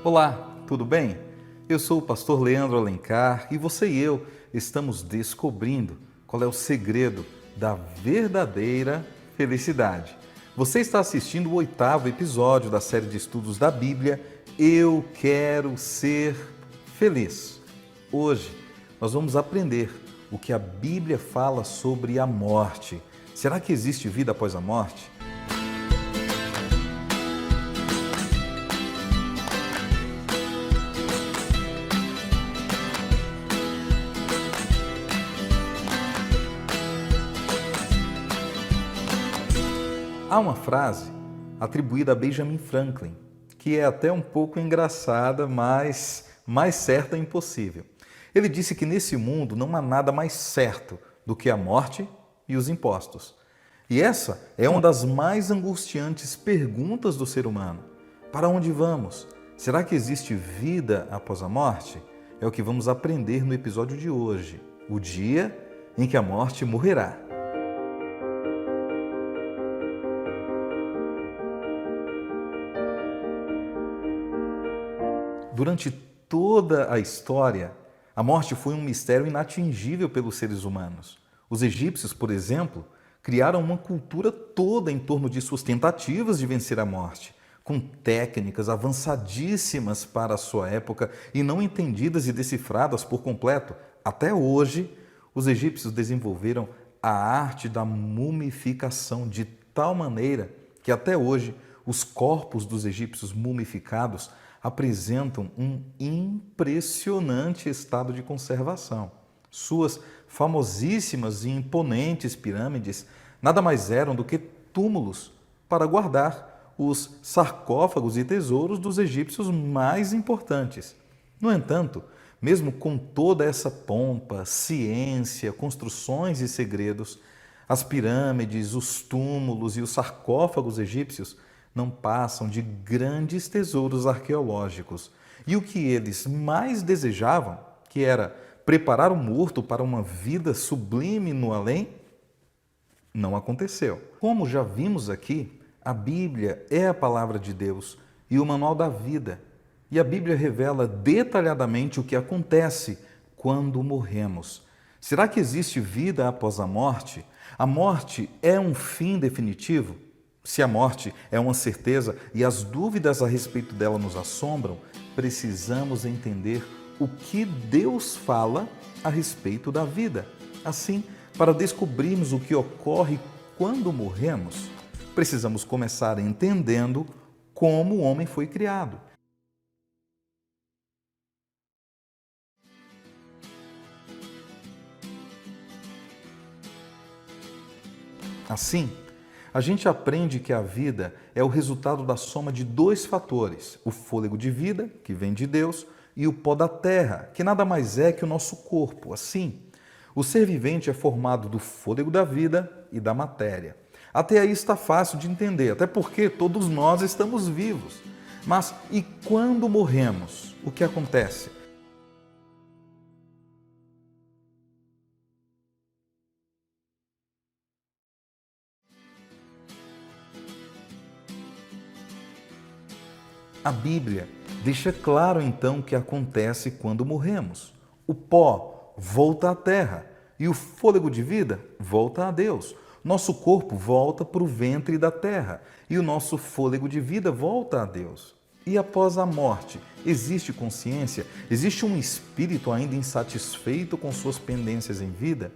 Olá, tudo bem? Eu sou o pastor Leandro Alencar e você e eu estamos descobrindo qual é o segredo da verdadeira felicidade. Você está assistindo o 8º episódio da série de estudos da Bíblia, Eu Quero Ser Feliz. Hoje nós vamos aprender o que a Bíblia fala sobre a morte. Será que existe vida após a morte? Há uma frase atribuída a Benjamin Franklin, que é até um pouco engraçada, mas mais certa é impossível. Ele disse que nesse mundo não há nada mais certo do que a morte e os impostos. E essa é uma das mais angustiantes perguntas do ser humano. Para onde vamos? Será que existe vida após a morte? É o que vamos aprender no episódio de hoje, o dia em que a morte morrerá. Durante toda a história, a morte foi um mistério inatingível pelos seres humanos. Os egípcios, por exemplo, criaram uma cultura toda em torno de suas tentativas de vencer a morte, com técnicas avançadíssimas para a sua época e não entendidas e decifradas por completo. Até hoje, os egípcios desenvolveram a arte da mumificação de tal maneira que até hoje os corpos dos egípcios mumificados apresentam um impressionante estado de conservação. Suas famosíssimas e imponentes pirâmides nada mais eram do que túmulos para guardar os sarcófagos e tesouros dos egípcios mais importantes. No entanto, mesmo com toda essa pompa, ciência, construções e segredos, as pirâmides, os túmulos e os sarcófagos egípcios não passam de grandes tesouros arqueológicos. E o que eles mais desejavam, que era preparar o morto para uma vida sublime no além, não aconteceu. Como já vimos aqui, a Bíblia é a palavra de Deus e o manual da vida. E a Bíblia revela detalhadamente o que acontece quando morremos. Será que existe vida após a morte? A morte é um fim definitivo? Se a morte é uma certeza e as dúvidas a respeito dela nos assombram, precisamos entender o que Deus fala a respeito da vida. Assim, para descobrirmos o que ocorre quando morremos, precisamos começar entendendo como o homem foi criado. Assim, a gente aprende que a vida é o resultado da soma de dois fatores: o fôlego de vida, que vem de Deus, e o pó da terra, que nada mais é que o nosso corpo. Assim, o ser vivente é formado do fôlego da vida e da matéria. Até aí está fácil de entender, até porque todos nós estamos vivos. Mas e quando morremos? O que acontece? A Bíblia deixa claro então o que acontece quando morremos. O pó volta à terra e o fôlego de vida volta a Deus. Nosso corpo volta para o ventre da terra e o nosso fôlego de vida volta a Deus. E após a morte, existe consciência? Existe um espírito ainda insatisfeito com suas pendências em vida?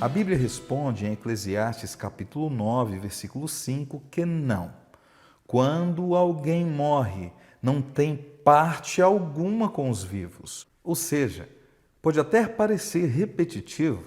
A Bíblia responde em Eclesiastes capítulo 9, versículo 5, que não. Quando alguém morre, não tem parte alguma com os vivos. Ou seja, pode até parecer repetitivo,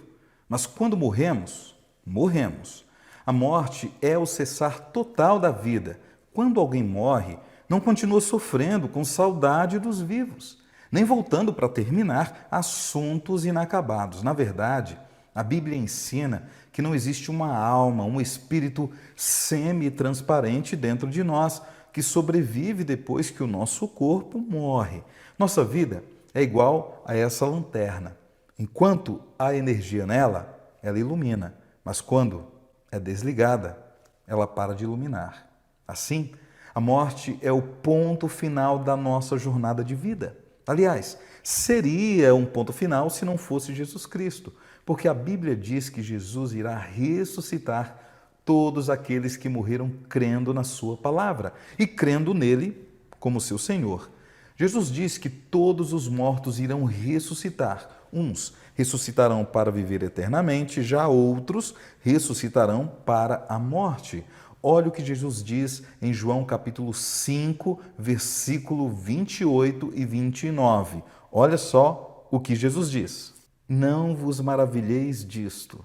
mas quando morremos, morremos. A morte é o cessar total da vida. Quando alguém morre, não continua sofrendo com saudade dos vivos, nem voltando para terminar assuntos inacabados. Na verdade, a Bíblia ensina que não existe uma alma, um espírito semi-transparente dentro de nós que sobrevive depois que o nosso corpo morre. Nossa vida é igual a essa lanterna. Enquanto há energia nela, ela ilumina, mas quando é desligada, ela para de iluminar. Assim, a morte é o ponto final da nossa jornada de vida. Aliás, seria um ponto final se não fosse Jesus Cristo, porque a Bíblia diz que Jesus irá ressuscitar todos aqueles que morreram crendo na sua palavra e crendo nele como seu Senhor. Jesus diz que todos os mortos irão ressuscitar. Uns ressuscitarão para viver eternamente, já outros ressuscitarão para a morte. Olha o que Jesus diz em João capítulo 5, versículo 28 e 29. Olha só o que Jesus diz. Não vos maravilheis disto,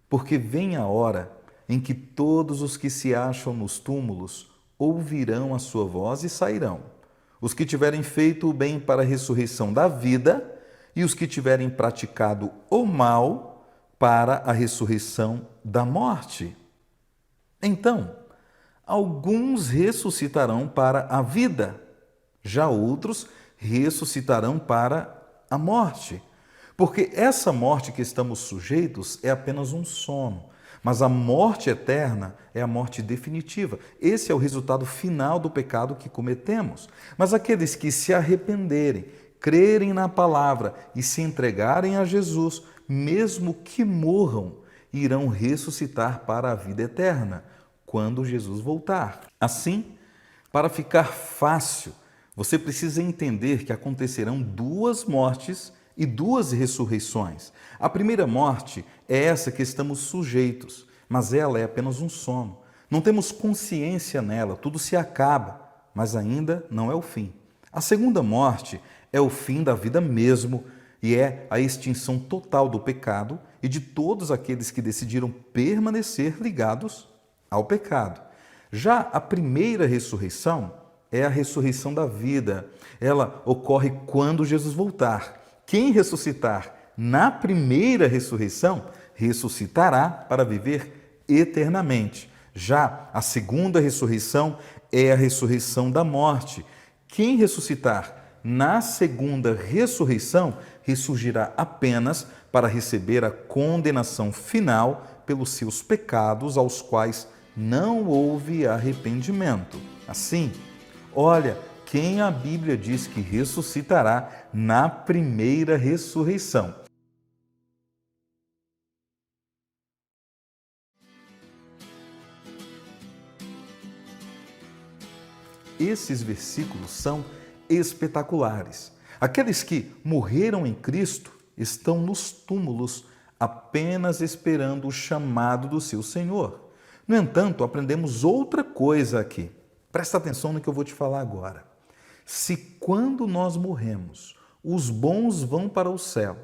porque vem a hora em que todos os que se acham nos túmulos ouvirão a sua voz e sairão. Os que tiverem feito o bem para a ressurreição da vida e os que tiverem praticado o mal para a ressurreição da morte. Então, alguns ressuscitarão para a vida, já outros ressuscitarão para a morte. Porque essa morte que estamos sujeitos é apenas um sono, mas a morte eterna é a morte definitiva. Esse é o resultado final do pecado que cometemos. Mas aqueles que se arrependerem, crerem na palavra e se entregarem a Jesus, mesmo que morram, irão ressuscitar para a vida eterna, quando Jesus voltar. Assim, para ficar fácil, você precisa entender que acontecerão duas mortes e duas ressurreições. A primeira morte é essa que estamos sujeitos, mas ela é apenas um sono. Não temos consciência nela, tudo se acaba, mas ainda não é o fim. A segunda morte é o fim da vida mesmo e é a extinção total do pecado e de todos aqueles que decidiram permanecer ligados ao pecado. Já a primeira ressurreição é a ressurreição da vida. Ela ocorre quando Jesus voltar. Quem ressuscitar na primeira ressurreição, ressuscitará para viver eternamente. Já a segunda ressurreição é a ressurreição da morte. Quem ressuscitar na segunda ressurreição, ressurgirá apenas para receber a condenação final pelos seus pecados aos quais não houve arrependimento. Assim, olha quem a Bíblia diz que ressuscitará na primeira ressurreição. Esses versículos são espetaculares. Aqueles que morreram em Cristo estão nos túmulos, apenas esperando o chamado do seu Senhor. No entanto, aprendemos outra coisa aqui. Presta atenção no que eu vou te falar agora. Se quando nós morremos, os bons vão para o céu,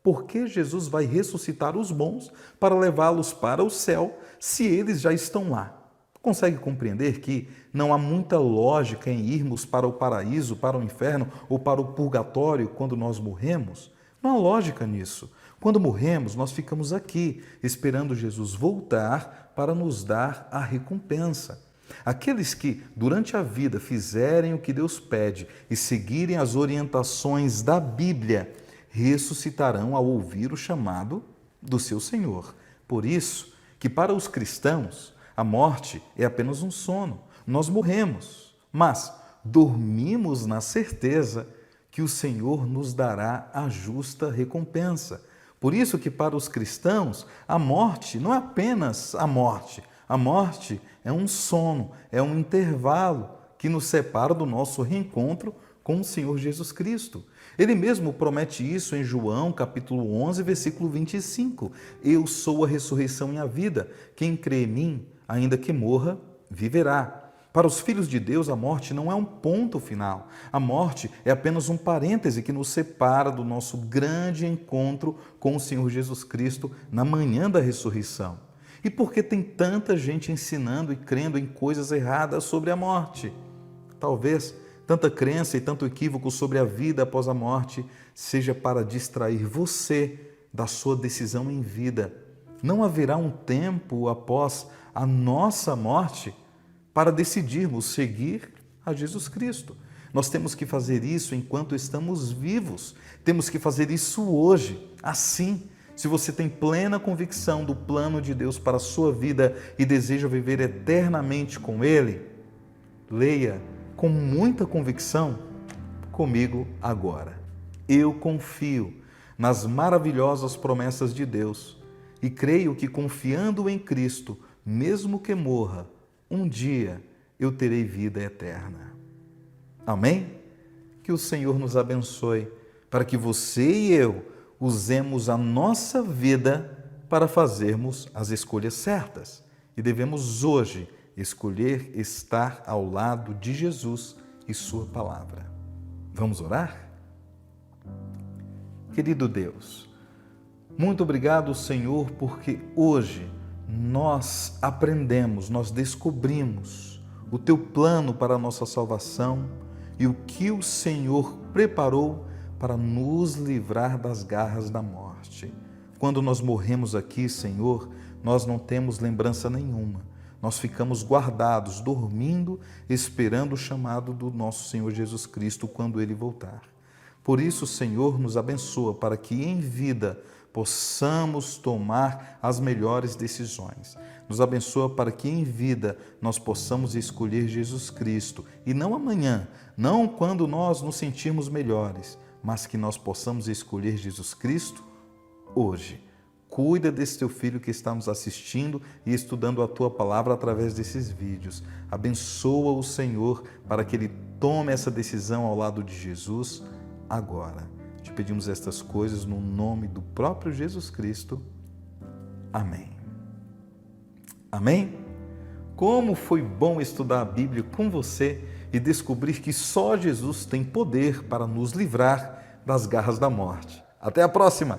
por que Jesus vai ressuscitar os bons para levá-los para o céu se eles já estão lá? Consegue compreender que não há muita lógica em irmos para o paraíso, para o inferno ou para o purgatório quando nós morremos? Não há lógica nisso. Quando morremos, nós ficamos aqui, esperando Jesus voltar para nos dar a recompensa. Aqueles que, durante a vida, fizerem o que Deus pede e seguirem as orientações da Bíblia, ressuscitarão ao ouvir o chamado do seu Senhor. Por isso, que para os cristãos, a morte é apenas um sono. Nós morremos, mas dormimos na certeza que o Senhor nos dará a justa recompensa. Por isso que para os cristãos, a morte não é apenas a morte. A morte é um sono, é um intervalo que nos separa do nosso reencontro com o Senhor Jesus Cristo. Ele mesmo promete isso em João, capítulo 11, versículo 25. Eu sou a ressurreição e a vida. Quem crê em mim, ainda que morra, viverá. Para os filhos de Deus, a morte não é um ponto final. A morte é apenas um parêntese que nos separa do nosso grande encontro com o Senhor Jesus Cristo na manhã da ressurreição. E por que tem tanta gente ensinando e crendo em coisas erradas sobre a morte? Talvez tanta crença e tanto equívoco sobre a vida após a morte seja para distrair você da sua decisão em vida. Não haverá um tempo após a nossa morte para decidirmos seguir a Jesus Cristo. Nós temos que fazer isso enquanto estamos vivos. Temos que fazer isso hoje. Assim, se você tem plena convicção do plano de Deus para a sua vida e deseja viver eternamente com Ele, leia com muita convicção comigo agora. Eu confio nas maravilhosas promessas de Deus e creio que, confiando em Cristo, mesmo que morra, um dia eu terei vida eterna. Amém? Que o Senhor nos abençoe para que você e eu usemos a nossa vida para fazermos as escolhas certas. E devemos hoje escolher estar ao lado de Jesus e sua palavra. Vamos orar? Querido Deus, muito obrigado, Senhor, porque hoje nós aprendemos, nós descobrimos o Teu plano para a nossa salvação e o que o Senhor preparou para nos livrar das garras da morte. Quando nós morremos aqui, Senhor, nós não temos lembrança nenhuma. Nós ficamos guardados, dormindo, esperando o chamado do nosso Senhor Jesus Cristo quando Ele voltar. Por isso, Senhor, nos abençoa para que em vida possamos tomar as melhores decisões. Nos abençoa para que em vida nós possamos escolher Jesus Cristo e não amanhã, não quando nós nos sentirmos melhores, mas que nós possamos escolher Jesus Cristo hoje. Cuida desse teu filho que está nos assistindo e estudando a tua palavra através desses vídeos. Abençoa o Senhor para que ele tome essa decisão ao lado de Jesus agora. Te pedimos estas coisas no nome do próprio Jesus Cristo. Amém. Amém? Como foi bom estudar a Bíblia com você e descobrir que só Jesus tem poder para nos livrar das garras da morte. Até a próxima!